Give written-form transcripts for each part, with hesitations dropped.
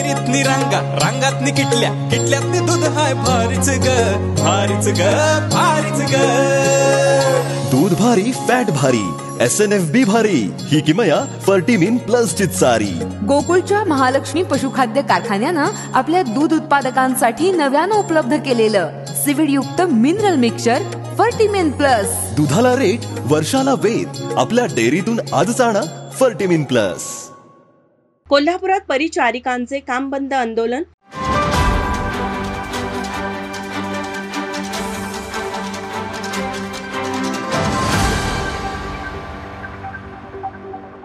डेअरीतनी रांगा, रांगातनी किटल्या, किटल्यातनी दूध हाय भारीच ग, भारीच ग, भारीच ग. दूध भारी, फॅट भारी, SNFB भारी, ही किमया फर्टिमिन प्लस ची चारी. गोकुळच्या महालक्ष्मी पशुखाद्य कारखान्यानं आपल्या दूध उत्पादकांसाठी नव्यानं उपलब्ध केलेलं सिविड युक्त मिनरल मिक्सचर फर्टिमिन प्लस. दुधाला रेट, वर्षाला वेद. आपल्या डेअरीतून आजच आणा फर्टिमिन प्लस. कोल्हापुरात परिचारिकांचे काम बंद आंदोलन.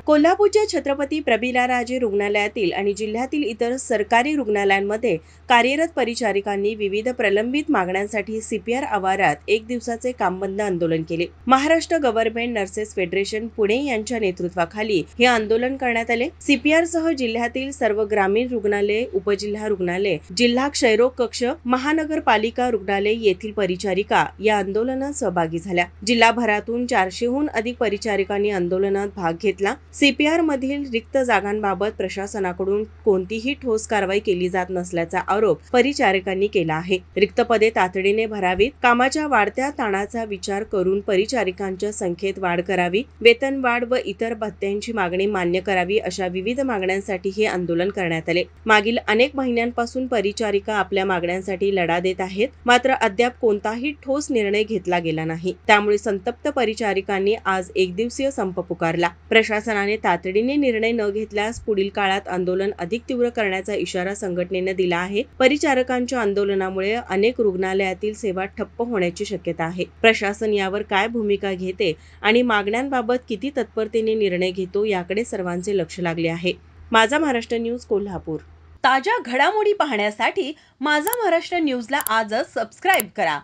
कोल्हापूरच्या छत्रपती प्रमिलाराजे रुग्णालयातील आणि जिल्ह्यातील इतर सरकारी रुग्णालयांमध्ये कार्यरत परिचारिकांनी विविध प्रलंबित मागण्यांसाठी CPR आवारात एक दिवसाचे कामबंद आंदोलन केले. Maharashtra government nurses federation Pune यांच्या नेतृत्वाखाली हे आंदोलन करण्यात आले. CPR सह जिल्ह्यातील सर्व ग्रामीण रुग्णालय, उपजिल्हा रुग्णालय, जिल्हा क्षयरोग कक्ष, महानगरपालिका रुग्णालय येथील परिचारिका या आंदोलनात सहभागी झाल्या. जिल्हाभरातून 400हून अधिक परिचारिकांनी आंदोलनात भाग घेतला. CPR मधील रिक्त जागांबाबत प्रशासनाकडून कोणतीही ठोस कारवाई केली जात नसल्याचा आरोप परिचारिकांनी केला आहे. रिक्त पदे तातडीने भरावीत, कामाच्या वाढत्या ताणाचा विचार करून परिचारिकांच्या संख्येत वाढ करावी, वेतन वाढ व इतर भत्त्यांची मागणी मान्य करावी अशा विविध मागण्यांसाठी हे आंदोलन करण्यात आले. मागील अनेक महिन्यांपासून परिचारिका आपल्या मागण्यांसाठी लढा देत आहेत, मात्र अद्याप कोणताही ठोस निर्णय घेतला गेला नाही. त्यामुळे संतप्त परिचारिकांनी आज एकदिवसीय संप पुकारला. प्रशासनाने तातडीने निर्णय न घेतल्यास पुढील काळात आंदोलन अधिक तीव्र करण्याचा इशारा संघटनेने दिला आहे. परिचारकांच्या आंदोलनामुळे अनेक रुग्णालयातील सेवा ठप्प होण्याची शक्यता आहे. प्रशासन यावर काय भूमिका घेते आणि मागण्यांबाबत किती तत्परतेने निर्णय घेतो याकडे सर्वांचे लक्ष लागले आहे. माझा महाराष्ट्र न्यूज कोल्हापूर. ताज्या घडामोडी पाहण्यासाठी माझा महाराष्ट्र न्यूजला आजच सबस्क्राईब करा.